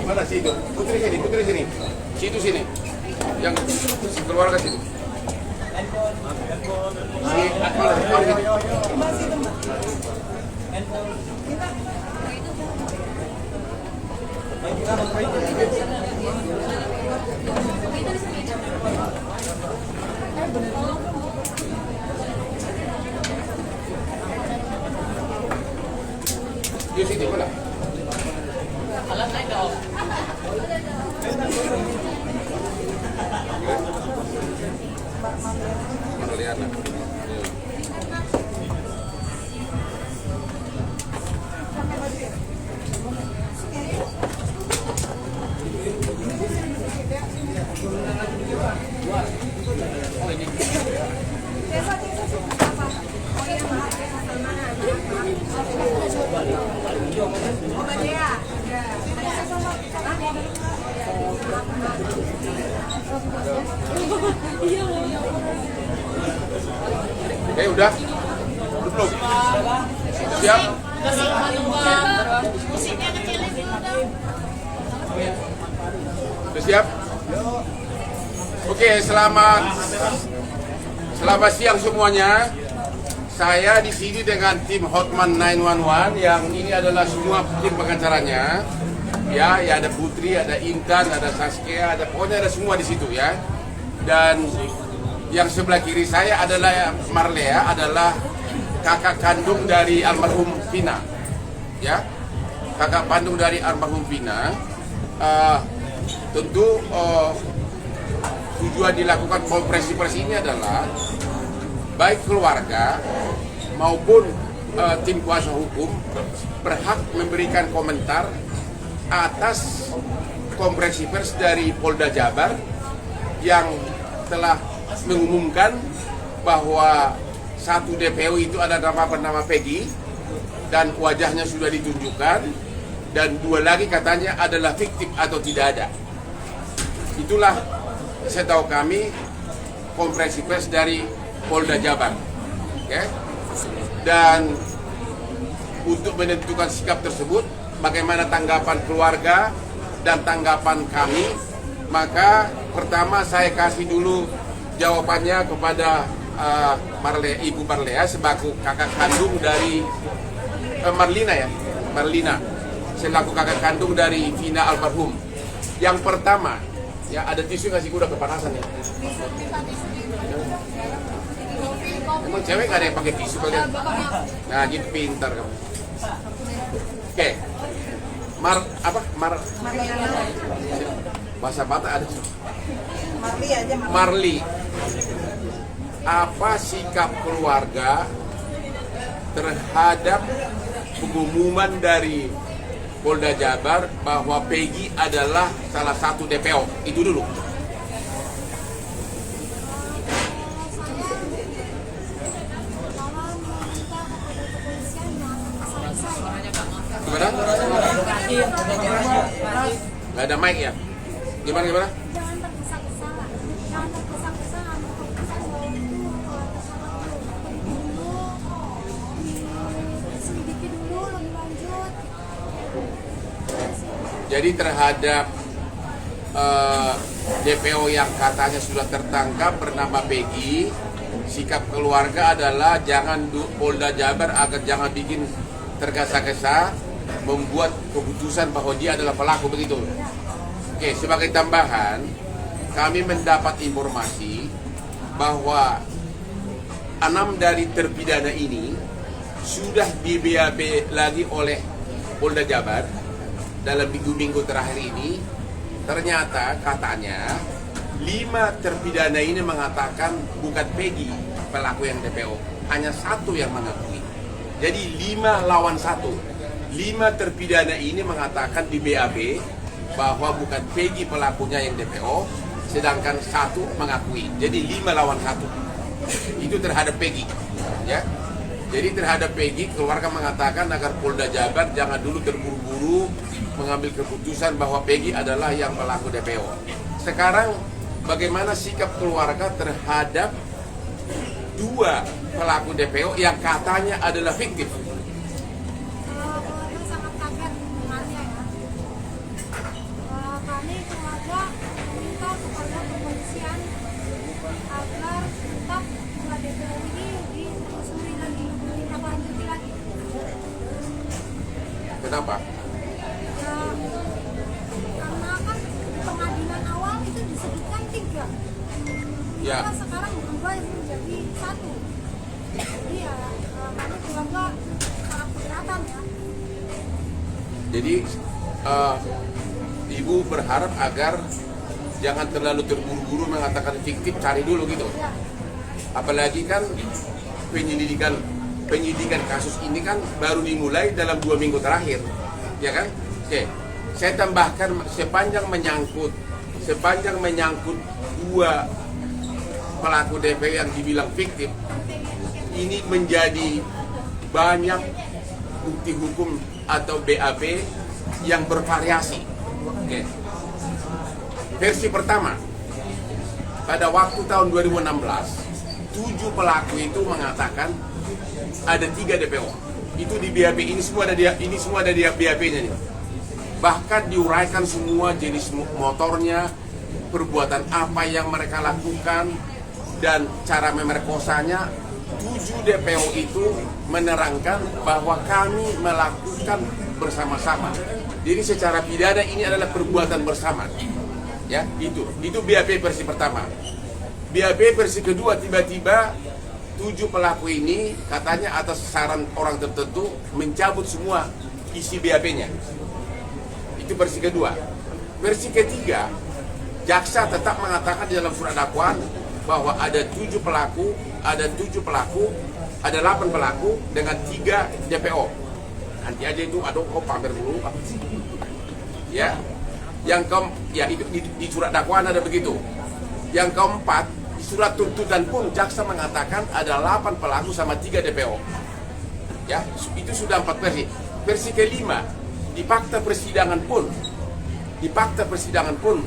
Mana sih itu? Putri sini. Situ sini. Yang keluarga sini. Si Akmal sini. Di sini mana? Mana lihat lah. Udah belum? Siap? Sudah siap? Oke, selamat siang semuanya. Saya di sini dengan tim Hotman 911 yang ini adalah semua tim pengacaranya. Ya ada Putri, ada Intan, ada Saskia, pokoknya ada semua di situ ya. Dan yang sebelah kiri saya adalah Marlea, adalah kakak kandung dari almarhum Vina. Ya, kakak kandung dari almarhum Vina. Tentu tujuan dilakukan konferensi pers ini adalah baik keluarga maupun tim kuasa hukum berhak memberikan komentar atas konferensi pers dari Polda Jabar yang telah mengumumkan bahwa satu DPO itu ada nama bernama Peggy dan wajahnya sudah ditunjukkan, dan dua lagi katanya adalah fiktif atau tidak ada. Itulah setahu kami konferensi pers dari Polda Jabar. Okay? Dan untuk menentukan sikap tersebut, bagaimana tanggapan keluarga dan tanggapan kami, maka pertama saya kasih dulu jawabannya kepada Ibu Marlea sebagai kakak kandung dari Marlina selaku kakak kandung dari Vina almarhum. Yang pertama, ya ada tisu nggak sih, udah kepanasan ya? Emang cewek nggak ada yang pakai tisu kalian? Nah gitu, pintar kamu. Oke. Bahasa Batak ada. Marli. Apa sikap keluarga terhadap pengumuman dari Polda Jabar bahwa Peggy adalah salah satu DPO? Itu dulu. Gimana? Gak ada mic ya? Gimana? Jadi terhadap DPO yang katanya sudah tertangkap bernama Peggy, sikap keluarga adalah jangan Polda Jabar agar jangan bikin tergesa-gesa membuat keputusan bahwa dia adalah pelaku, begitu. Oke, sebagai tambahan, kami mendapat informasi bahwa 6 dari terpidana ini sudah di BAP lagi oleh Polda Jabar dalam minggu-minggu terakhir ini. Ternyata katanya 5 terpidana ini mengatakan bukan Peggy pelaku yang DPO, hanya 1 yang mengakui. Jadi 5 lawan 1. 5 terpidana ini mengatakan di BAP bahwa bukan Peggy pelakunya yang DPO, sedangkan 1 mengakui. Jadi 5 lawan 1. Itu terhadap Peggy, ya. Jadi terhadap Peggy, keluarga mengatakan agar Polda Jabar jangan dulu terburu-buru mengambil keputusan bahwa Peggy adalah yang pelaku DPO. Sekarang bagaimana sikap keluarga terhadap 2 pelaku DPO yang katanya adalah fiktif? Sangat kaget dengannya ya. Kenapa? Ya, karena kan pengadilan awal itu disebutkan 3. Ya. Maka sekarang berubah menjadi 1. Jadi ya kami keluarga sangat keberatan ya. Jadi ibu berharap agar jangan terlalu terburu-buru mengatakan fiktif, cari dulu gitu. Ya. Apalagi kan penyidikan kasus ini kan baru dimulai dalam 2 minggu terakhir, ya kan? Oke, saya tambahkan sepanjang menyangkut 2 pelaku DPO yang dibilang fiktif, ini menjadi banyak bukti hukum atau BAP yang bervariasi. Oke. Versi pertama, pada waktu tahun 2016, 7 pelaku itu mengatakan ada 3 DPO. Itu di BAP, ini semua ada di BAP-nya nih. Bahkan diuraikan semua jenis motornya, perbuatan apa yang mereka lakukan, dan cara memerkosanya. 7 DPO itu menerangkan bahwa kami melakukan bersama-sama. Jadi secara pidana ini adalah perbuatan bersama. Ya, itu BAP versi pertama. BAP versi kedua, tiba-tiba 7 pelaku ini katanya atas saran orang tertentu mencabut semua isi BAP-nya. Itu versi kedua. Versi ketiga, jaksa tetap mengatakan di dalam surat dakwaan bahwa ada 7 pelaku, ada 8 pelaku dengan 3 DPO. Nanti aja itu, aduh kok pamer dulu. Ya, itu di surat dakwaan ada begitu. Yang keempat, di surat tuntutan pun jaksa mengatakan ada 8 pelaku sama 3 DPO. Ya, itu sudah 4 versi. Versi kelima, di fakta persidangan pun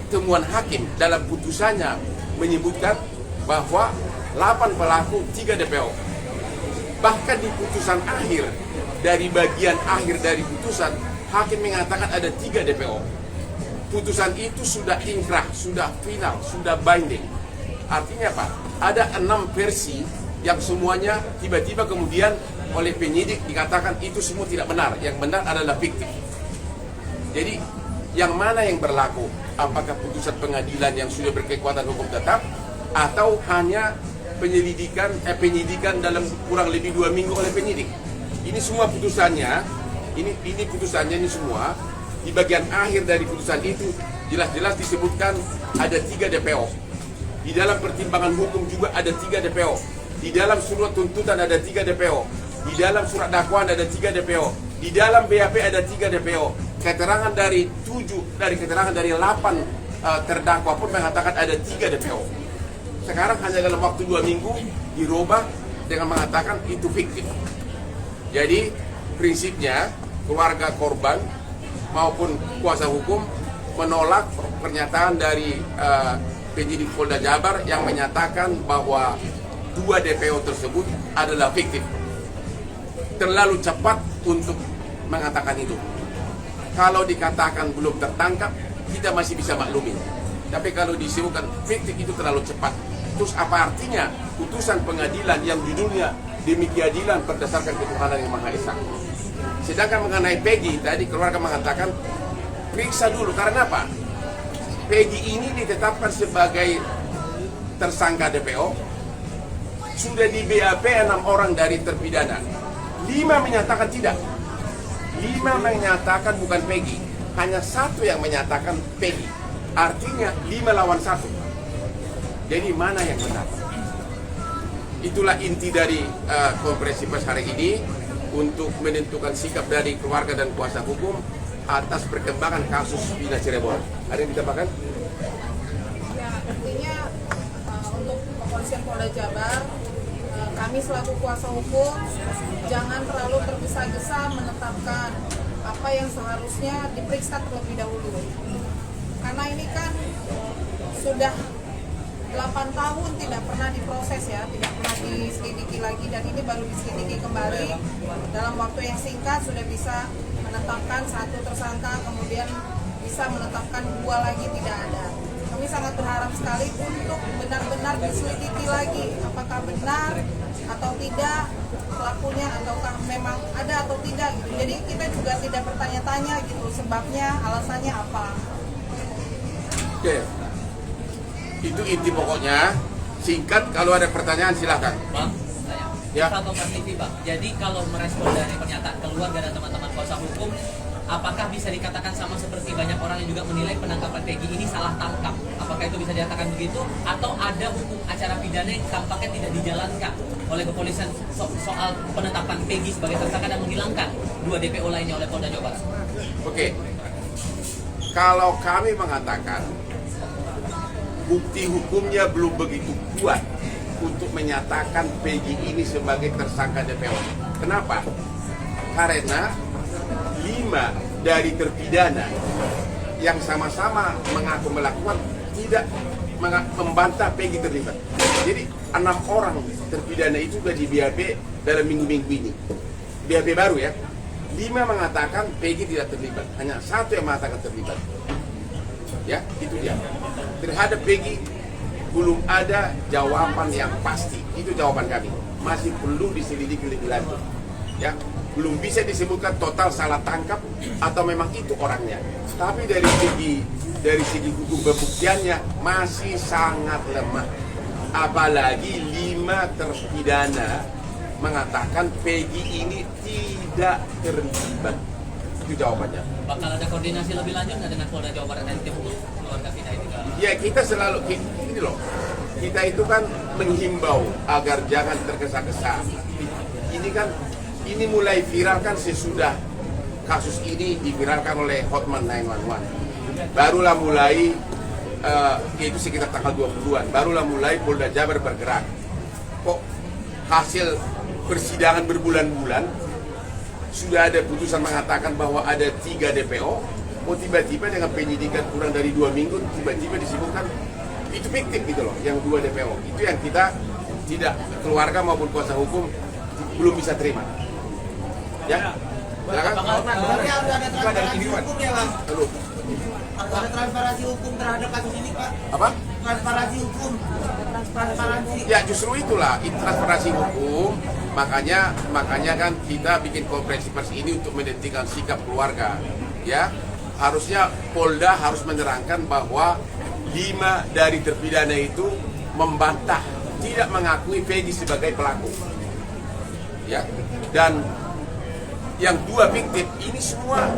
temuan hakim dalam putusannya menyebutkan bahwa 8 pelaku 3 DPO. Bahkan di putusan akhir, dari bagian akhir dari putusan, hakim mengatakan ada 3 DPO. Putusan itu sudah inkrah, sudah final, sudah binding. Artinya apa? Ada 6 versi yang semuanya tiba-tiba kemudian oleh penyidik dikatakan itu semua tidak benar. Yang benar adalah fiktif. Jadi yang mana yang berlaku? Apakah putusan pengadilan yang sudah berkekuatan hukum tetap, atau hanya penyidikan dalam kurang lebih 2 minggu oleh penyidik? Ini semua putusannya, ini putusannya ini semua. Di bagian akhir dari putusan itu jelas-jelas disebutkan ada 3 DPO. Di dalam pertimbangan hukum juga ada 3 DPO. Di dalam surat tuntutan ada 3 DPO. Di dalam surat dakwaan ada 3 DPO. Di dalam BAP ada 3 DPO. Keterangan dari 8 terdakwa pun mengatakan ada 3 DPO. Sekarang hanya dalam waktu 2 minggu dirubah dengan mengatakan itu fiktif. Jadi prinsipnya keluarga korban maupun kuasa hukum menolak pernyataan dari penyidik Polda Jabar yang menyatakan bahwa 2 DPO tersebut adalah fiktif. Terlalu cepat untuk mengatakan itu. Kalau dikatakan belum tertangkap, kita masih bisa maklumin. Tapi kalau disebutkan fiktif itu terlalu cepat. Terus apa artinya putusan pengadilan yang judulnya demi keadilan berdasarkan ketuhanan yang Maha Esa? Sedangkan mengenai Peggy, tadi keluarga mengatakan periksa dulu. Karena apa? Peggy ini ditetapkan sebagai tersangka DPO. Sudah di BAP 6 orang dari terpidana. 5 menyatakan tidak. 5 menyatakan bukan Peggy. Hanya 1 yang menyatakan Peggy. Artinya 5 lawan 1. Jadi mana yang benar? Itulah inti dari konferensi pers hari ini untuk menentukan sikap dari keluarga dan kuasa hukum atas perkembangan kasus Vina Cirebon. Ada yang ditambahkan? Ya, intinya untuk kepolisian Polda Jabar, kami selaku kuasa hukum jangan terlalu tergesa-gesa menetapkan apa yang seharusnya diperiksa terlebih dahulu. Karena ini kan sudah 8 tahun tidak pernah diproses ya, tidak pernah diselidiki lagi, dan ini baru diselidiki kembali dalam waktu yang singkat sudah bisa menetapkan 1 tersangka, kemudian bisa menetapkan 2 lagi tidak ada. Kami sangat berharap sekali untuk benar-benar diselidiki lagi apakah benar atau tidak pelakunya, ataukah memang ada atau tidak gitu. Jadi kita juga tidak bertanya-tanya gitu sebabnya, alasannya apa. Oke, itu inti pokoknya. Singkat, kalau ada pertanyaan silakan. Bang, Ya. atau Mas TV, Bang. Jadi kalau merespon dari pernyataan keluarga dan teman-teman kuasa hukum, apakah bisa dikatakan sama seperti banyak orang yang juga menilai penangkapan Peggy ini salah tangkap? Apakah itu bisa dikatakan begitu? Atau ada hukum acara pidana yang tampaknya tidak dijalankan oleh kepolisian soal penetapan Peggy sebagai tersangka dan menghilangkan 2 DPO lainnya oleh Polda Jawa Barat? Oke, kalau kami mengatakan bukti hukumnya belum begitu kuat untuk menyatakan Peggy ini sebagai tersangka DPO. Kenapa? Karena 5 dari terpidana yang sama-sama mengaku melakukan tidak membantah Peggy terlibat. Jadi 6 orang terpidana itu sudah di BAP dalam minggu-minggu ini. BAP baru ya. 5 mengatakan Peggy tidak terlibat, hanya 1 yang mengatakan terlibat. Ya, itu dia. Terhadap Peggy belum ada jawaban yang pasti. Itu jawaban kami. Masih perlu diselidiki lebih lanjut. Ya, belum bisa disebutkan total salah tangkap atau memang itu orangnya. Tapi dari segi hukum pembuktiannya masih sangat lemah. Apalagi 5 terpidana mengatakan Peggy ini tidak terlibat. Itu jawabannya. Bakal ada koordinasi lebih lanjut nggak dengan Polda Jawa Barat dan tim hukum keluarga kita ini? Ya, kita selalu ini loh. Kita itu kan menghimbau agar jangan tergesa-gesa. Ini mulai viral kan sesudah kasus ini diviralkan oleh Hotman 911. Barulah mulai yaitu sekitar tanggal 20-an. Barulah mulai Polda Jabar bergerak. Kok hasil persidangan berbulan-bulan sudah ada putusan mengatakan bahwa ada 3 DPO, tiba-tiba dengan penyidikan kurang dari 2 minggu, tiba-tiba disebutkan itu fiktif gitu loh, yang 2 DPO. Itu yang kita tidak, keluarga maupun kuasa hukum belum bisa terima. Ya, silakan. Berarti harus ada transparansi hukum ya, Bang? Lalu, Harus ada transparansi hukum terhadap kasus ini, Pak. apa? Transparansi hukum. Transparansi. Ya justru itulah transparansi hukum. Makanya kan kita bikin konferensi pers ini untuk menentukan sikap keluarga. Ya, harusnya Polda harus menerangkan bahwa 5 dari terpidana itu membantah, tidak mengakui Peggy sebagai pelaku. Ya, dan yang 2 fiktif ini semua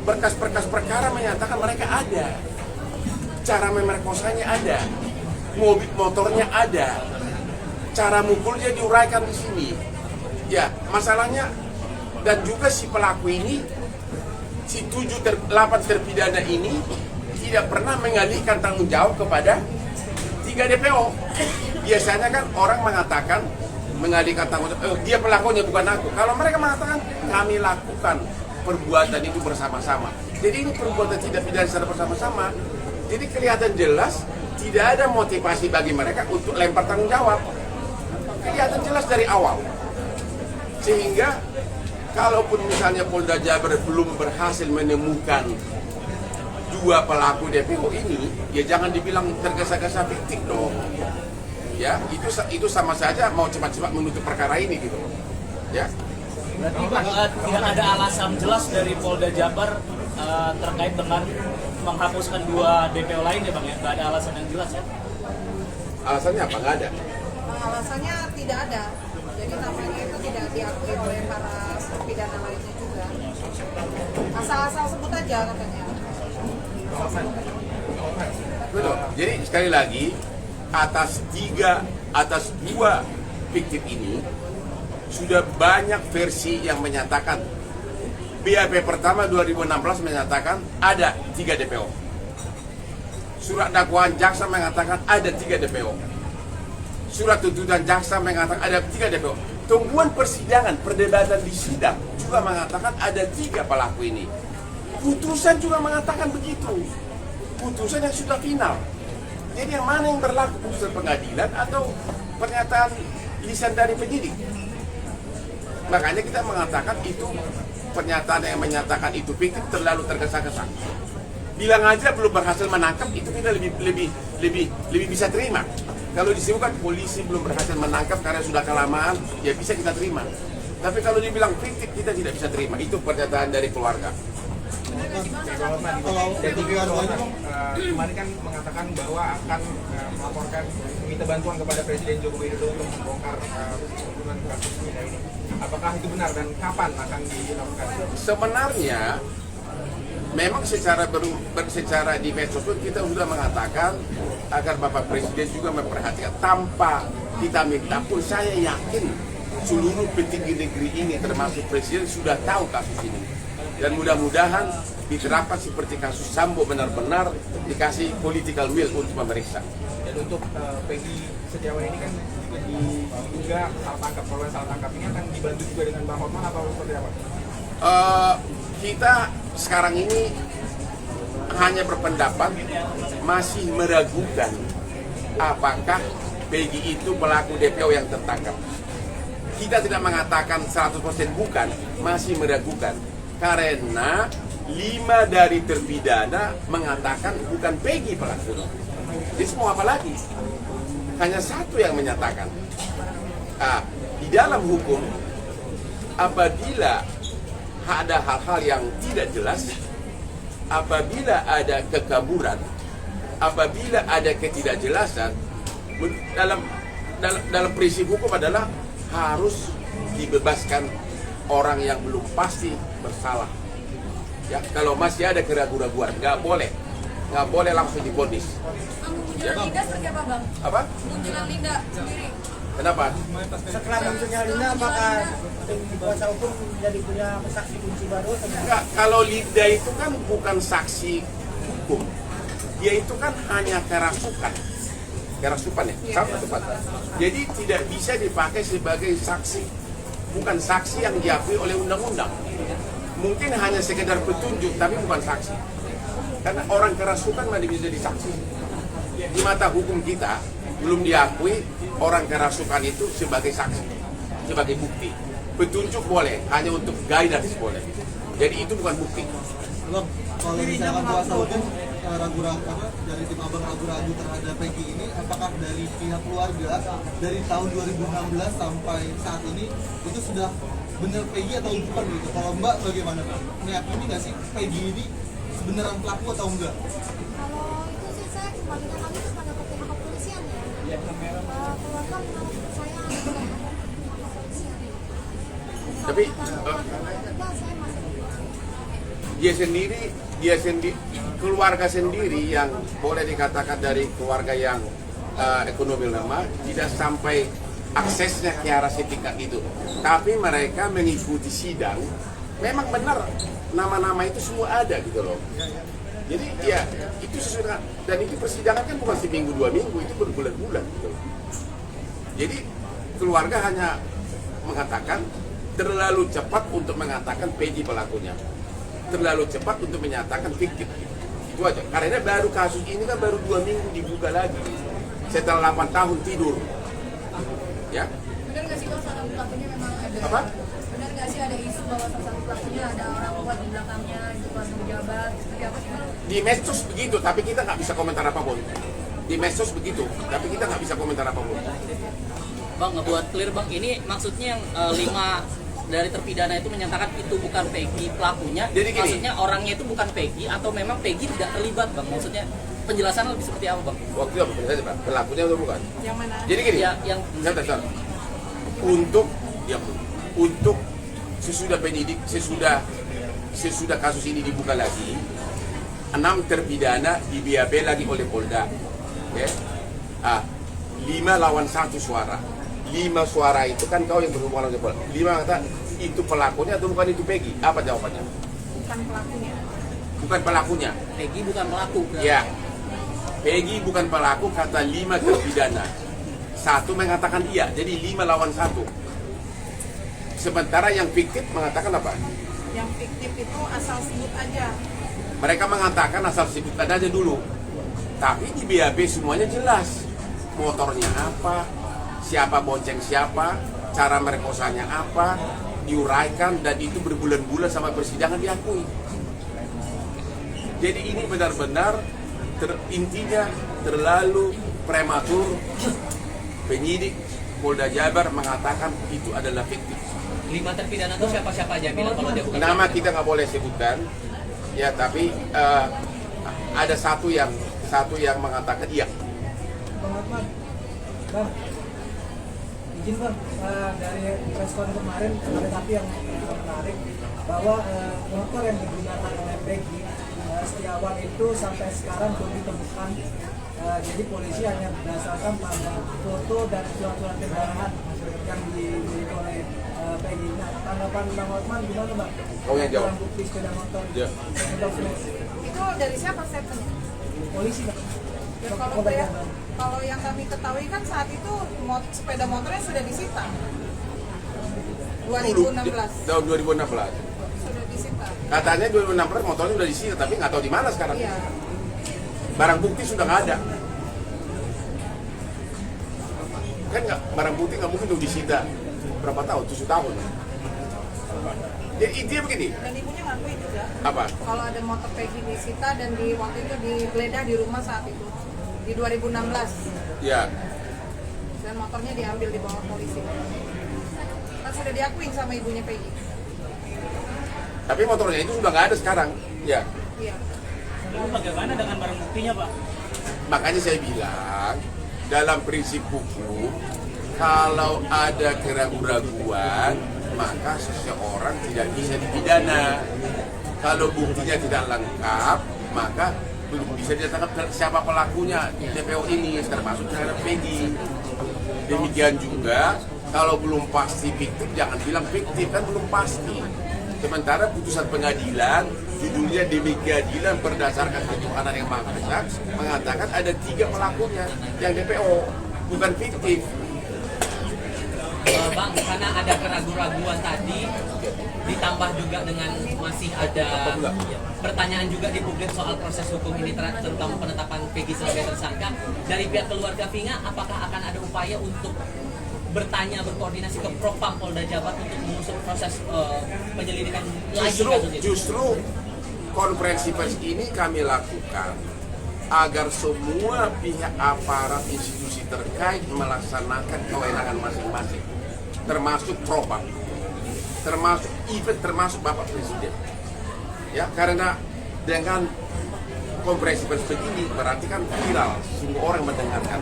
berkas-berkas perkara menyatakan mereka ada, cara memerkosanya ada, mobil motornya ada, cara mukulnya diuraikan di sini. Ya, masalahnya dan juga si pelaku ini, si 8 terpidana ini tidak pernah mengalihkan tanggung jawab kepada 3 DPO. Biasanya kan orang mengatakan mengalihkan tanggung jawab, dia pelakunya bukan aku. Kalau mereka mengatakan kami lakukan perbuatan itu bersama-sama. Jadi ini perbuatan tidak pidana secara bersama-sama. Jadi kelihatan jelas tidak ada motivasi bagi mereka untuk lempar tanggung jawab. Kelihatan jelas dari awal. Sehingga kalaupun misalnya Polda Jabar belum berhasil menemukan 2 pelaku DPO ini, ya jangan dibilang tergesa-gesa fiktif dong. Ya, itu sama saja mau cepat-cepat menutup perkara ini gitu. Ya. Berarti Pak, tidak ada alasan jelas dari Polda Jabar terkait dengan menghapuskan 2 DPO lain ya Bang ya? Nggak ada alasan yang jelas ya? Alasannya apa? Nggak ada. Alasannya tidak ada. Jadi namanya itu tidak diakui oleh para terpidana lainnya juga. Asal-asal sebut aja katanya. Betul. Jadi sekali lagi atas 2 fiktif ini sudah banyak versi yang menyatakan. BAP pertama 2016 menyatakan ada 3 DPO. Surat dakwaan jaksa mengatakan ada 3 DPO. Surat tuntutan jaksa mengatakan ada 3 DPO. Tungguan persidangan, perdebatan di sidang juga mengatakan ada 3 pelaku ini. Putusan juga mengatakan begitu. Putusan yang sudah final. Jadi yang mana yang berlaku, putusan pengadilan atau pernyataan lisan dari penyidik? Makanya kita mengatakan itu pernyataan yang menyatakan itu fiktif terlalu tergesa-gesa. Bilang aja belum berhasil menangkap, itu kita lebih bisa terima. Kalau disebutkan polisi belum berhasil menangkap karena sudah kelamaan, ya bisa kita terima. Tapi kalau dibilang fiktif, kita tidak bisa terima. Itu pernyataan dari keluarga. Kalau Dan TV Warga kemarin kan mengatakan bahwa akan melaporkan, meminta bantuan kepada Presiden Joko Widodo untuk membongkar pembunuhan kasus ini. Apakah itu benar dan kapan akan dilakukan? Sebenarnya memang secara di medsos pun kita sudah mengatakan agar Bapak Presiden juga memperhatikan. Tanpa kita minta pun saya yakin seluruh petinggi negeri ini termasuk Presiden sudah tahu kasus ini. Dan mudah-mudahan diterapkan seperti kasus Sambo, benar-benar dikasih political will untuk memeriksa. Dan untuk Peggy Setiawan ini kan juga salah tangkap, kalau salah tangkap ini akan dibantu juga dengan Bang Hotman atau seperti apa? Kita sekarang ini hanya berpendapat masih meragukan apakah Peggy itu pelaku DPO yang tertangkap. Kita tidak mengatakan 100% bukan, masih meragukan. Karena 5 dari terpidana mengatakan bukan Peggy pelakunya. Jadi semua apa lagi? Hanya satu yang menyatakan. Di dalam hukum, apabila ada hal-hal yang tidak jelas, apabila ada kekaburan, apabila ada ketidakjelasan, dalam prinsip hukum adalah harus dibebaskan orang yang belum pasti bersalah. Ya, kalau masih ada keraguan-raguan, nggak boleh langsung divonis. Munculan Linda seperti apa, Bang? Apa? Munculan Linda sendiri. Kenapa? setelah munculnya Linda, apakah tim kuasa hukum jadi punya saksi kunci baru? Enggak, kalau Linda itu kan bukan saksi hukum. Dia itu kan hanya kerasukan ya, sama tepat. Jadi tidak bisa dipakai sebagai saksi. Bukan saksi yang diakui oleh undang-undang. Mungkin hanya sekedar petunjuk, tapi bukan saksi. Karena orang kerasukan masih bisa jadi saksi. Di mata hukum kita, belum diakui orang kerasukan itu sebagai saksi, sebagai bukti. Petunjuk boleh, hanya untuk guidance boleh. Jadi itu bukan bukti. Bang, kalau misalkan kuasa hukum ragu-ragu dari tim abang ragu-ragu terhadap Peggy ini, apakah dari pihak keluarga dari tahun 2016 sampai saat ini itu sudah benar Peggy atau bukan gitu? Kalau Mbak bagaimana, Mbak? Meyakini nggak sih Peggy ini beneran pelaku atau enggak? Kalau itu sih saya kembali kami kepada pihak kepolisian ya. Keluarga menurut saya adalah pihak kepolisian. Tapi Tidak, saya masih dia sendiri keluarga sendiri yang boleh dikatakan dari keluarga yang ekonomi lemah tidak sampai aksesnya ke arah setingkat itu. Tapi mereka mengikuti sidang, memang benar nama-nama itu semua ada gitu loh. Jadi ya itu sesuai, dan itu persidangan kan bukan seminggu 2 minggu, itu berbulan-bulan gitu loh. Jadi keluarga hanya mengatakan terlalu cepat untuk mengatakan Peggy pelakunya, terlalu cepat untuk menyatakan fiktif. Itu aja. Karena baru kasus ini kan baru 2 minggu dibuka lagi setelah 8 tahun tidur. Ya. Benar nggak sih kalau salah satu pelakunya memang ada? Apa? Benar nggak sih ada isu bahwa salah satu pelakunya ada orang kuat di belakangnya, itu kuasa pejabat, seperti apa sih? Di medsos begitu, tapi kita nggak bisa komentar apapun. Di medsos begitu, tapi kita nggak bisa komentar apapun. Bang, ngebuat clear Bang, ini maksudnya yang 5 dari terpidana itu menyatakan itu bukan Peggy pelakunya. Jadi gini, maksudnya orangnya itu bukan Peggy atau memang Peggy tidak terlibat Bang? Maksudnya penjelasan lebih seperti apa Bang? waktu itu apa saja Pak? Pelakunya atau bukan? Yang mana? Jadi gini, Ya, yang sebentar. Untuk sesudah penyidik, sesudah kasus ini dibuka lagi, 6 terpidana di BAP lagi oleh Polda. Okay? 5 lawan 1 suara. 5 suara itu kan kau yang berhubungan dengan Polda. 5 kata itu pelakunya atau bukan itu Peggy? Apa jawabannya? Bukan pelakunya. Bukan pelakunya. Peggy bukan pelaku. Ya. Peggy bukan pelaku kata 5 terpidana. 1 mengatakan iya, jadi 5 lawan 1. Sementara yang fiktif mengatakan apa? Yang fiktif itu asal sebut aja. Mereka mengatakan asal sebutkan aja dulu. Tapi di BAB semuanya jelas. Motornya apa, siapa bonceng siapa, cara merkosanya apa, diuraikan, dan itu berbulan-bulan sama persidangan diakui. Jadi ini benar-benar intinya terlalu prematur penyidik Polda Jabar mengatakan itu adalah fiktif. 5 terpidana itu siapa-siapa aja bilang kalau dia bukan Nama terpidana? kita nggak boleh sebutkan, ya tapi ada satu yang mengatakan iya. Bang Hotman, Bang, izin Bang, dari respon kemarin ada satu yang menarik bahwa motor yang digunakan oleh Peggy Setiawan itu sampai sekarang belum ditemukan. Jadi polisi hanya berdasarkan pada foto dan surat-surat kendaraan yang dimiliki oleh Peggy. Nah, tanggapan Bang Hotman gimana Bang? Kau yang jawab. Barang bukti sepeda motor. Ya. Itu dari siapa statementnya? Polisi Bang. Ya, kalau yang kami ketahui kan saat itu sepeda motornya sudah disita. 2016 Tahun 2016. sudah disita. Katanya 2016 motornya udah disita, tapi nggak tahu di mana sekarang. Iya. Barang bukti sudah nggak ada. Kan nggak, barang bukti nggak mungkin udah disita berapa tahun? 7 tahun. Jadi intinya begini. Dan ibunya ngakuin juga. Apa? Kalau ada motor Peggy disita dan waktu itu digeledah di rumah saat itu di 2016 Ya. dan motornya diambil di bawah polisi. Kan sudah diakuin sama ibunya Peggy. Tapi motornya itu sudah nggak ada sekarang. Ya. Iya. Lalu bagaimana dengan barang buktinya, Pak? Makanya saya bilang dalam prinsip hukum kalau ada keraguan-raguan maka seseorang tidak bisa dipidana. Kalau buktinya tidak lengkap maka belum bisa ditangkap siapa pelakunya DPO ini termasuk terhadap Peggy. Demikian juga kalau belum pasti fiktif jangan bilang fiktif, kan belum pasti. Sementara putusan pengadilan judulnya demi keadilan berdasarkan ketuhanan yang maha esa mengatakan ada 3 pelakunya yang DPO, bukan fiktif. Bang, karena ada keraguan-raguan tadi, ditambah juga dengan masih ada pertanyaan juga di publik soal proses hukum ini, terutama penetapan Peggy sebagai tersangka. Dari pihak keluarga Vina, apakah akan ada upaya untuk bertanya, berkoordinasi ke Propam Polda Jabar untuk mengusut proses penyelidikan lagi kasus ini? Justru konferensi pers ini kami lakukan agar semua pihak aparat institusi terkait melaksanakan kewenangan masing-masing, termasuk Propam, termasuk Bapak Presiden. Ya, karena dengan konferensi pers begini berarti kan viral, semua orang mendengarkan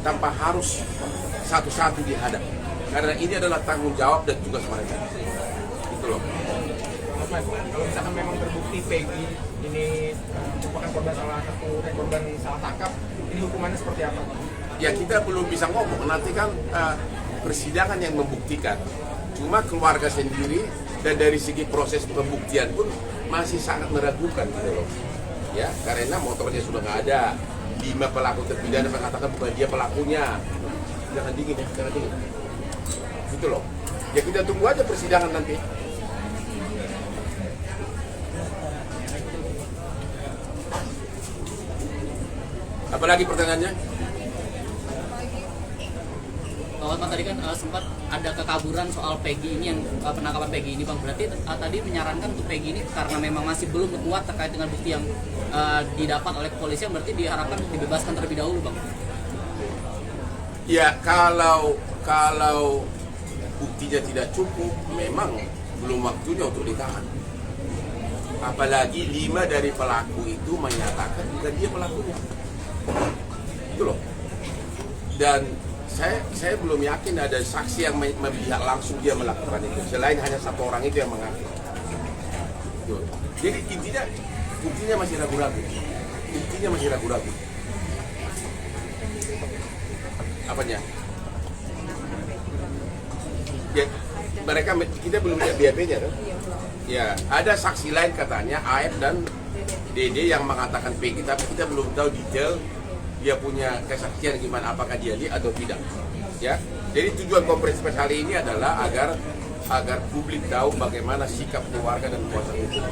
tanpa harus satu-satu dihadap. Karena ini adalah tanggung jawab dan tugas mereka. Gitu loh. Mas, kalau misalkan memang terbukti Peggy ini merupakan korban salah tangkap, ini hukumannya seperti apa? Ya kita belum bisa ngomong, nanti kan persidangan yang membuktikan. Cuma keluarga sendiri dan dari segi proses pembuktian pun masih sangat meragukan gitu loh. Ya, karena motornya sudah nggak ada. 5 pelaku terpidana mengatakan bukan dia pelakunya. Jangan dingin ya, jangan dingin. Gitu loh. Ya kita tunggu aja persidangan nanti. Apalagi pertanyaannya? Pak tadi kan sempat ada kekaburan soal Peggy ini, yang penangkapan Peggy ini, Bang. Berarti tadi menyarankan untuk Peggy ini karena memang masih belum kuat terkait dengan bukti yang didapat oleh kepolisian, berarti diharapkan dibebaskan terlebih dahulu, Bang. Ya kalau buktinya tidak cukup, memang belum waktunya untuk ditahan. Apalagi 5 dari pelaku itu menyatakan bukan dia pelakunya. Itu loh. Dan saya belum yakin ada saksi yang memihak langsung dia melakukan itu. Selain hanya 1 orang itu yang mengaku. Tuh. Jadi intinya buktinya masih ragu-ragu. Buktinya masih ragu-ragu. Apanya? Ya, kita belum lihat BAP-nya kan? Ya, ada saksi lain katanya AF dan Dede yang mengatakan Peggy, tapi kita belum tahu detail dia punya kesaksian gimana, apakah dia lihat atau tidak. Ya, jadi tujuan konferensi pers kali ini adalah agar publik tahu bagaimana sikap keluarga dan kuasa hukum.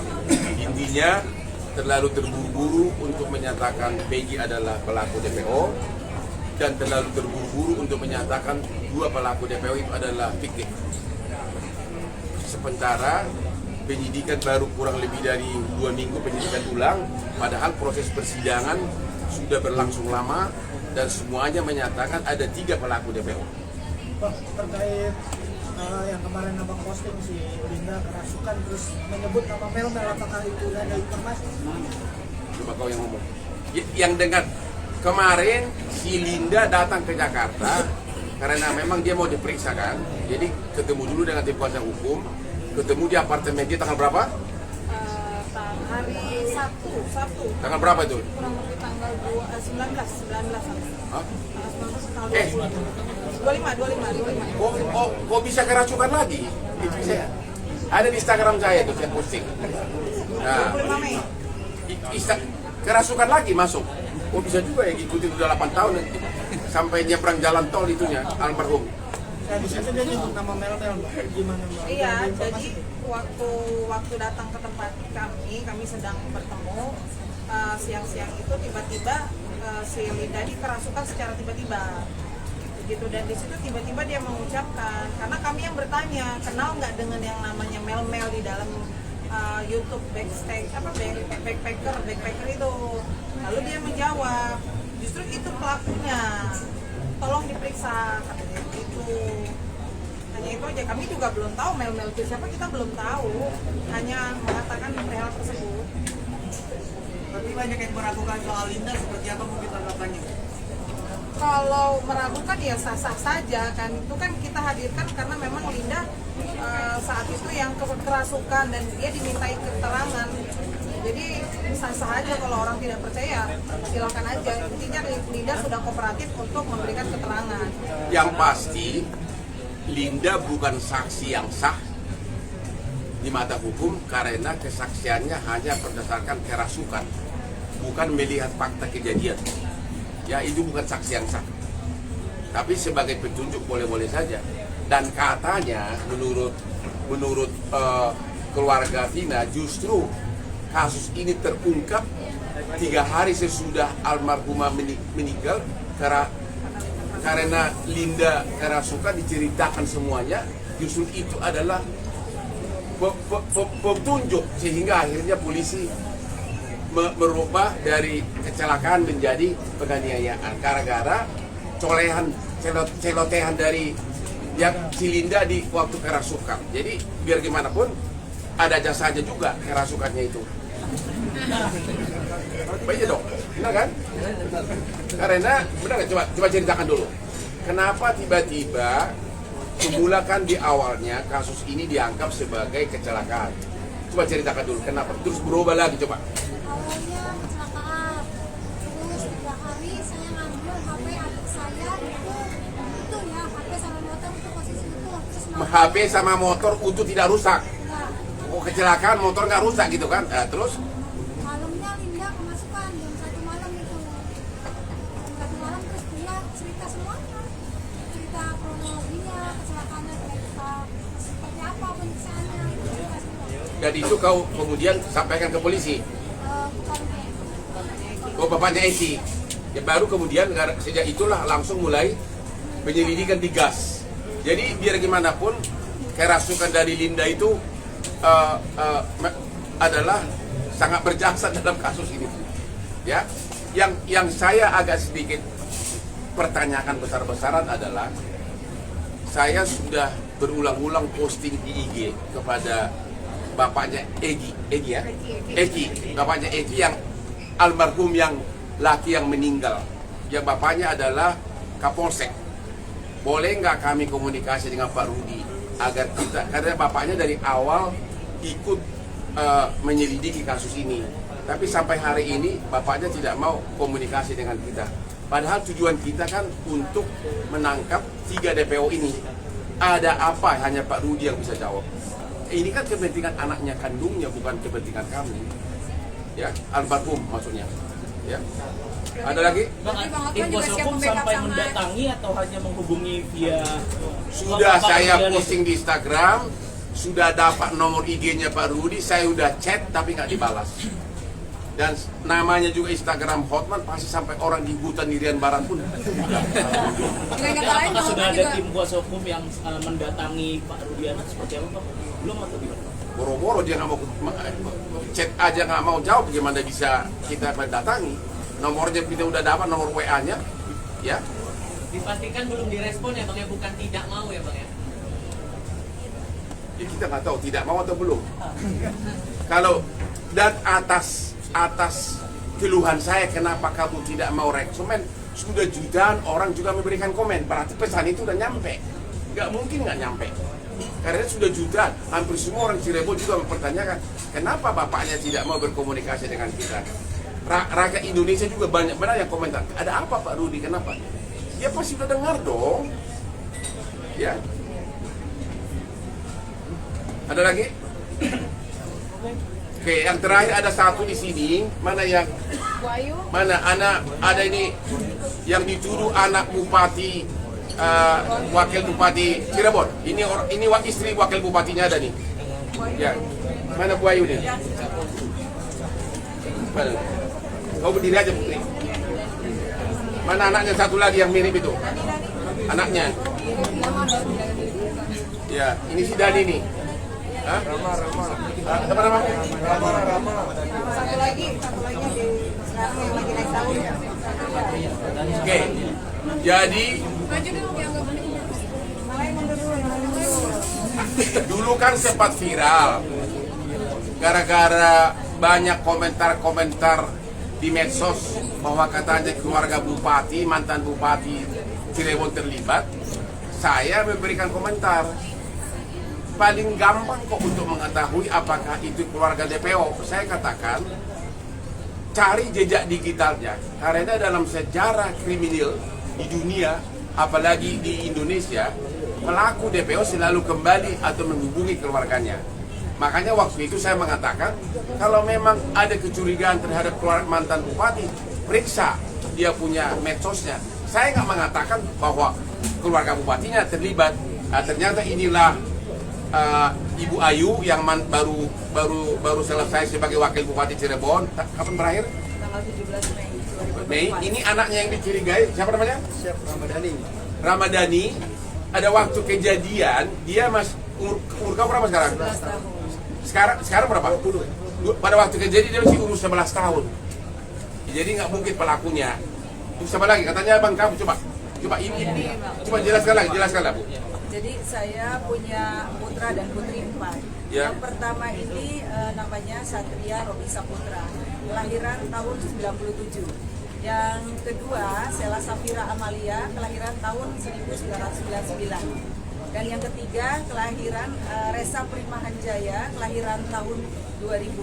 Intinya terlalu terburu-buru untuk menyatakan Peggy adalah pelaku DPO dan terlalu terburu-buru untuk menyatakan 2 pelaku DPO itu adalah fiktif. Sementara penyidikan baru kurang lebih dari 2 minggu penyidikan ulang, padahal proses persidangan sudah berlangsung lama dan semuanya menyatakan ada 3 pelaku DPO. Bang, terkait yang kemarin abang posting si Linda kerasukan terus menyebut nama Mel, apakah itu ada informasi? Coba kau yang ngomong. Yang dengar kemarin si Linda datang ke Jakarta karena memang dia mau diperiksa kan. Jadi ketemu dulu dengan tim kuasa hukum, ketemu di apartemen dia tanggal berapa? Hari Sabtu. Tanggal berapa itu? Kurang lebih tanggal 19 Hah? tanggal 25. Kok bisa kerasukan lagi? Itu saya ada di Instagram saya tuh, saya posting. Nah, 25 Mei. kerasukan lagi masuk. Kok bisa juga ya, ikutin udah 8 tahun sampai nyebrang jalan tol itunya almarhum. Di situ dia nyebut nama Mel, gimana Bang? Iya, Ada informasi? jadi waktu datang ke tempat kami sedang bertemu siang-siang itu tiba-tiba si Linda kerasukan secara tiba-tiba gitu, dan di situ tiba-tiba dia mengucapkan, karena kami yang bertanya kenal nggak dengan yang namanya Mel di dalam YouTube backpacker itu, lalu dia menjawab justru itu pelakunya, tolong diperiksa katanya itu. Hanya itu aja, kami juga belum tahu Mel itu siapa, kita belum tahu, hanya mengatakan hal tersebut. Tapi banyak yang meragukan soal Linda, seperti apa mungkin tanggapannya? Kalau meragukan ya sah-sah saja kan, itu kan kita hadirkan karena memang Linda saat itu yang kerasukan dan dia dimintai keterangan. Jadi sah-sah aja, kalau orang tidak percaya silakan aja. Intinya Linda sudah kooperatif untuk memberikan keterangan. Yang pasti Linda bukan saksi yang sah di mata hukum karena kesaksiannya hanya berdasarkan kerasukan, bukan melihat fakta kejadian. Ya, itu bukan saksi yang sah. Tapi sebagai petunjuk boleh-boleh saja. Dan katanya menurut keluarga Vina, justru kasus ini terungkap 3 hari sesudah almarhumah meninggal karena Linda kerasukan, diceritakan semuanya. Justru itu adalah petunjuk sehingga akhirnya polisi merubah dari kecelakaan menjadi penganiayaan gara-gara celotehan dari yang si Linda di waktu kerasukan. Jadi biar gimana pun ada jasanya juga kerasukannya itu. Baik dong, benar kan? Karena benar nggak? Coba ceritakan dulu. Kenapa tiba-tiba semula kan di awalnya kasus ini dianggap sebagai kecelakaan? Coba ceritakan dulu kenapa. Terus berubah lagi coba. Awalnya kecelakaan, terus 3 hari saya ngambil HP adik saya itu ya, HP sama motor itu posisi itu, terus HP sama motor utuh tidak rusak. enggak. Oh, kecelakaan motor nggak rusak gitu kan? Terus Malamnya Linda kemasukan jam 1 malam itu, jam 1 malam terus dia cerita semuanya, cerita kronologinya, kecelakaannya seperti apa, penyiksaannya itu cerita semua. dan itu kau kemudian sampaikan ke polisi. Bukan Oh, bapaknya Eki. Ya, baru kemudian sejak itulah langsung mulai penyelidikan digas. Jadi biar gimana pun kerasukan dari Linda itu adalah sangat berjasa dalam kasus ini. Ya, yang saya agak sedikit pertanyakan besar-besaran adalah saya sudah berulang-ulang posting di IG kepada bapaknya Eki, bapaknya Eki yang almarhum yang laki yang meninggal, yang bapaknya adalah Kapolsek. Boleh nggak kami komunikasi dengan Pak Rudi agar kita, karena bapaknya dari awal ikut menyelidiki kasus ini, tapi sampai hari ini bapaknya tidak mau komunikasi dengan kita. Padahal tujuan kita kan untuk menangkap 3 DPO ini. Ada apa? Hanya Pak Rudi yang bisa jawab. Ini kan kepentingan anaknya kandungnya, bukan kepentingan kami. Ya, almarhum maksudnya. Ya. Ada lagi? Tim kuasa hukum sampai mendatangi atau hanya menghubungi via Sudah saya posting di Instagram, sudah dapat nomor IG-nya Pak Rudi, saya udah chat tapi nggak dibalas. Dan namanya juga Instagram Hotman, pasti sampai orang di hutan Irian Barat pun. apakah sudah ada tim kuasa hukum yang mendatangi Pak Rudiana seperti apa Pak? Belum atau gimana? Boro-boro dia nggak mau chat aja nggak mau jawab, gimana bisa kita mendatangi? Nomornya kita udah dapat, nomor WA-nya, Ya, Dipastikan belum direspon ya Bang ya, bukan tidak mau ya Bang ya. ya kita nggak tahu tidak mau atau belum. Kalau dan atas keluhan saya kenapa kamu tidak mau rekomen, sudah jutaan orang juga memberikan komen, berarti pesan itu udah nyampe. Nggak mungkin nggak nyampe, karena sudah jutaan, hampir semua orang Cirebon juga mempertanyakan kenapa bapaknya tidak mau berkomunikasi dengan kita. Rakyat Indonesia juga banyak benar yang komentar, ada apa Pak Rudi, kenapa? Dia pasti udah dengar dong. Ya. Ada lagi? Oke, yang terakhir ada satu di sini, mana anak ada ini yang dituduh anak bupati, wakil bupati Cirebon. Ini istri wakil bupatinya ada nih. Ya, mana Bu Ayu nih? Mana? Kau berdiri aja Putri. Mana anaknya satu lagi yang mirip itu? Anaknya. Ya, ini si Dani nih. Hah? Siapa nama? Rama. Satu lagi di sekarang yang lagi naik daun. Oke. Jadi dulu kan sempat viral gara-gara banyak komentar-komentar di medsos bahwa katanya keluarga bupati, mantan bupati Cirebon terlibat. Saya memberikan komentar. Paling gampang kok untuk mengetahui apakah itu keluarga DPO. Saya katakan cari jejak digitalnya, karena dalam sejarah kriminal di dunia, apalagi di Indonesia, pelaku DPO selalu kembali atau menghubungi keluarganya. Makanya waktu itu saya mengatakan kalau memang ada kecurigaan terhadap keluarga mantan bupati, periksa dia punya medsosnya. Saya nggak mengatakan bahwa keluarga bupatinya terlibat. Nah, ternyata inilah Ibu Ayu yang baru selesai sebagai wakil bupati Cirebon. Kapan terakhir? Tanggal 17 Mei. Mei. Ini anaknya yang dicurigai. Siapa namanya? Chef Ramadhani. Ada waktu kejadian dia umur kamu berapa sekarang? 11 tahun. Sekarang berapa? 10. Pada waktu kejadian dia masih umur 11 tahun. Jadi nggak mungkin pelakunya. Terus sama lagi katanya Bang kamu coba ini. Coba jelaskanlah Bu. Jadi saya punya putra dan putri 4. Ya. Yang pertama ini namanya Satria Robi Saputra, kelahiran tahun 97. Yang kedua Sela Safira Amalia, kelahiran tahun 1999. Dan yang ketiga kelahiran Resa Primahanjaya, kelahiran tahun 2000.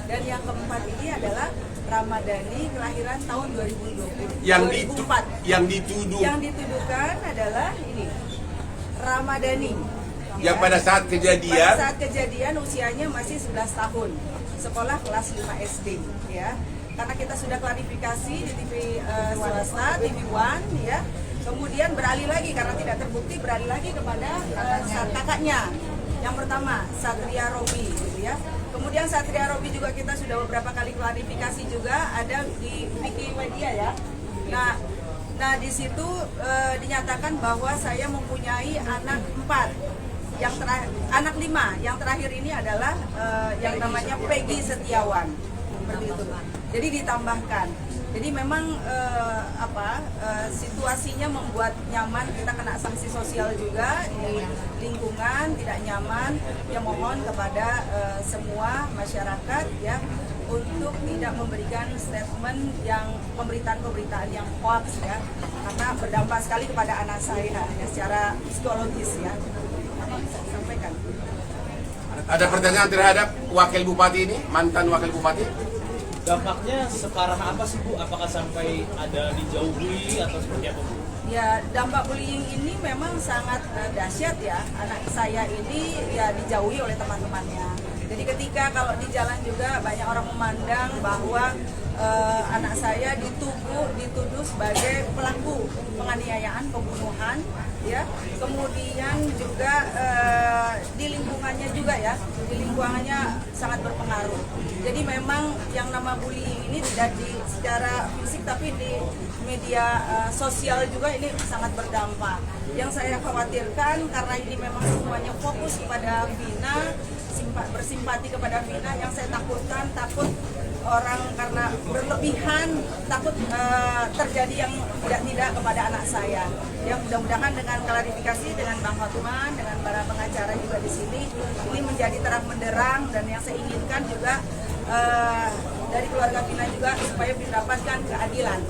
Dan yang keempat ini adalah Ramadhani, kelahiran tahun 2020. Yang dituduhkan adalah ini Ramadhani yang pada saat kejadian usianya masih 11 tahun, sekolah kelas 5 SD ya. Karena kita sudah klarifikasi di TV swasta, TV One ya. Kemudian beralih lagi karena tidak terbukti, beralih lagi kepada kakaknya. Yang pertama Satria Robi gitu ya. Kemudian Satria Robi juga kita sudah beberapa kali klarifikasi juga ada di Wikipedia ya. Nah di situ dinyatakan bahwa saya mempunyai anak 4, anak 5. Yang terakhir ini adalah yang namanya Peggy Setiawan, seperti itu. Jadi ditambahkan. Jadi memang situasinya membuat nyaman, kita kena sanksi sosial juga di lingkungan tidak nyaman. Ya mohon kepada semua masyarakat ya untuk tidak memberikan statement yang pemberitaan yang hoax ya, karena berdampak sekali kepada anak saya ya, secara psikologis ya. Saya sampaikan. Ada pertanyaan terhadap wakil bupati ini, mantan wakil bupati? Dampaknya separah apa sih Bu? Apakah sampai ada dijauhi atau seperti apa Bu? Ya dampak bullying ini memang sangat dahsyat ya. Anak saya ini ya dijauhi oleh teman-temannya. Jadi ketika kalau di jalan juga banyak orang memandang bahwa anak saya dituduh sebagai pelaku penganiayaan, pembunuhan, ya. Kemudian juga di lingkungannya juga ya, di lingkungannya sangat berpengaruh. Jadi memang yang nama bullying ini tidak secara fisik tapi di media sosial juga ini sangat berdampak. Yang saya khawatirkan karena ini memang semuanya fokus kepada Vina, bersimpati kepada Vina, yang saya takut orang karena berlebihan takut terjadi yang tidak kepada anak saya. Ya mudah-mudahan dengan klarifikasi dengan Bang Hotman, dengan para pengacara juga di sini, ini menjadi terang benderang, dan yang saya inginkan juga dari keluarga Vina juga supaya mendapatkan keadilan.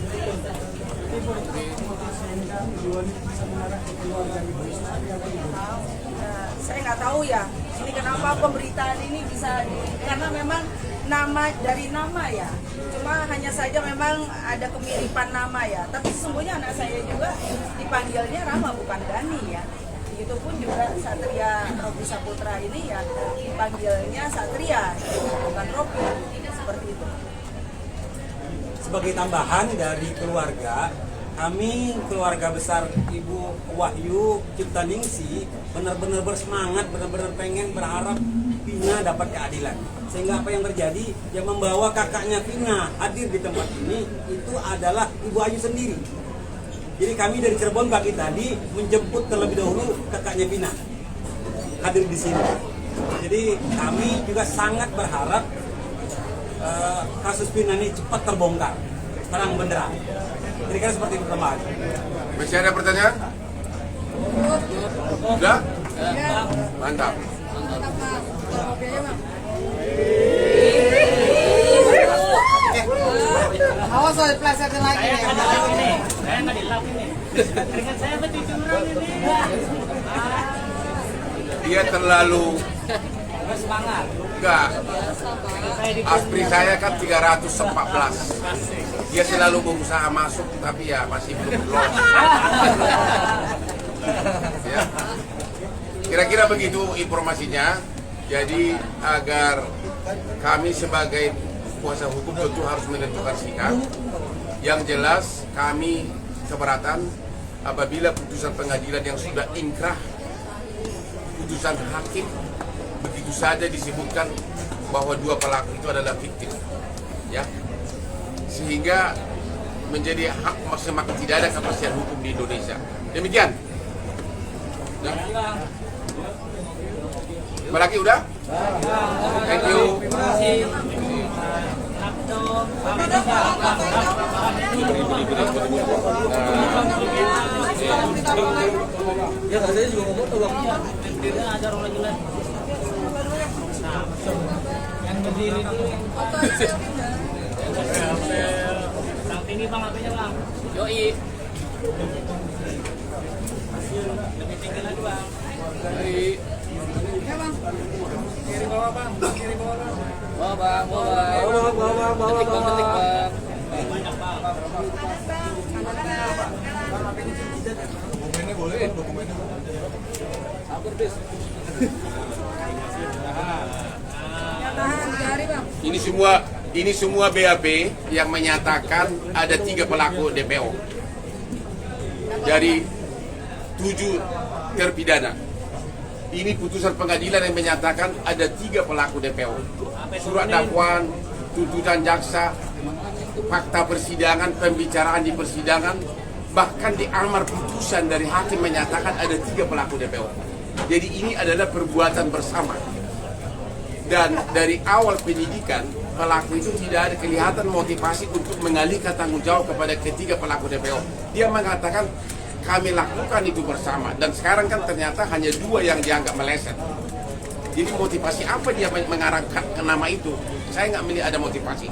Saya nggak tahu ya, ini kenapa pemberitaan ini bisa karena memang dari nama ya, cuma hanya saja memang ada kemiripan nama ya, tapi sesungguhnya anak saya juga dipanggilnya Rama bukan Dani ya. Begitupun juga Satria Robi Saputra ini ya dipanggilnya Satria bukan Robi, seperti itu. Sebagai tambahan dari keluarga, kami keluarga besar Ibu Wahyu Ciptaningsih benar-benar bersemangat, benar-benar pengen berharap Vina dapat keadilan. Sehingga apa yang terjadi, yang membawa kakaknya Vina hadir di tempat ini itu adalah Ibu Ayu sendiri. Jadi kami dari Cirebon pagi tadi menjemput terlebih dahulu kakaknya Vina hadir di sini. Jadi kami juga sangat berharap kasus Vina ini cepat terbongkar, terang benderang. Kira-kira seperti itu teman. Masih ada pertanyaan? Sudah? Mantap. Awas soal pelajaran lagi ya. Saya nggak dilap ini. Keringat saya betul curang ini. Dia terlalu Bersemangat. enggak. Aspri saya kan 314. Dia selalu berusaha masuk tapi ya masih belum lolos. Ya. Kira-kira begitu informasinya. Jadi agar kami sebagai kuasa hukum tentu harus menentukan sikap. Yang jelas kami keberatan apabila putusan pengadilan yang sudah inkrah, putusan hakim begitu saja disebutkan bahwa dua pelaku itu adalah fiktif, ya, sehingga menjadi hak semakin tidak ada kepastian hukum di Indonesia. Demikian. Lagi udah? Thank you. Ya saya juga ngomong tolong. Ada orang lagi lah. Yang berdiri itu. Yang tinggi bang, HP-nya bang. Yoi. Lebih tinggi lagi bang. Ya bang. Kiri bawah bang, kiri bawah bang. Bawa bang, bawa. Ketik bang, ketik bang. Banyak bang. Dokumennya boleh, dokumennya. Sabar bis. Ini semua BAP yang menyatakan ada 3 pelaku DPO dari 7 terpidana. Ini putusan pengadilan yang menyatakan ada 3 pelaku DPO. Surat dakwaan, tuntutan jaksa, fakta persidangan, pembicaraan di persidangan, bahkan di amar putusan dari hakim menyatakan ada 3 pelaku DPO. Jadi ini adalah perbuatan bersama. Dan dari awal penyidikan, pelaku itu tidak ada kelihatan motivasi untuk mengalihkan tanggung jawab kepada ketiga pelaku DPO. Dia mengatakan kami lakukan itu bersama, dan sekarang kan ternyata hanya 2 yang dianggap meleset. Jadi motivasi apa dia mengarahkan ke nama itu? Saya nggak melihat ada motivasi.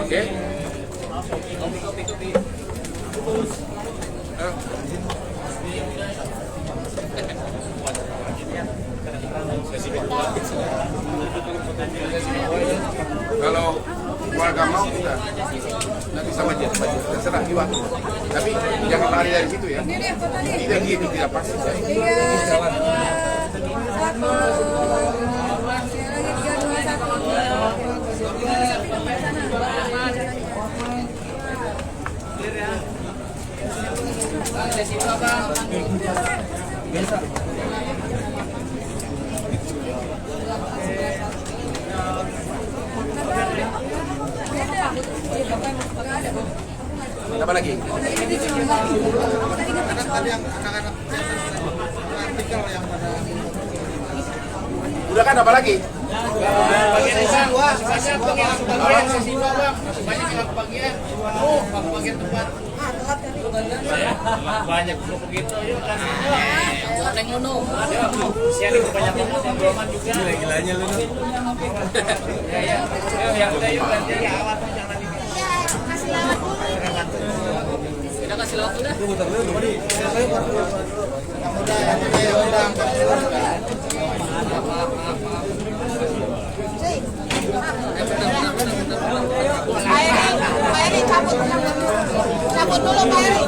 Oke. Kopi. Kalau keluarga mau kita nanti sama dia, terserah Iwan. Tapi jangan lari dari situ ya. Tidak gitu, tidak pasti saya. Apa lagi? Tadi yang anak-anak artikel yang pada Udah silakan apa lagi? Bagian itu bagian sesi bang, banyak yang bagian. Oh, bagian tempat. Banyak belum begitu, yuk kan. Neng Luno. Siapa kebanyakan yang beroman juga. Gila-gilanya lu. Ya ya. Yuk udah yuk ganti awat jangan ini. Iya, kasih lewat dulu. Kita kasih lewat udah. Pak Eri cabut dulu Pak Eri.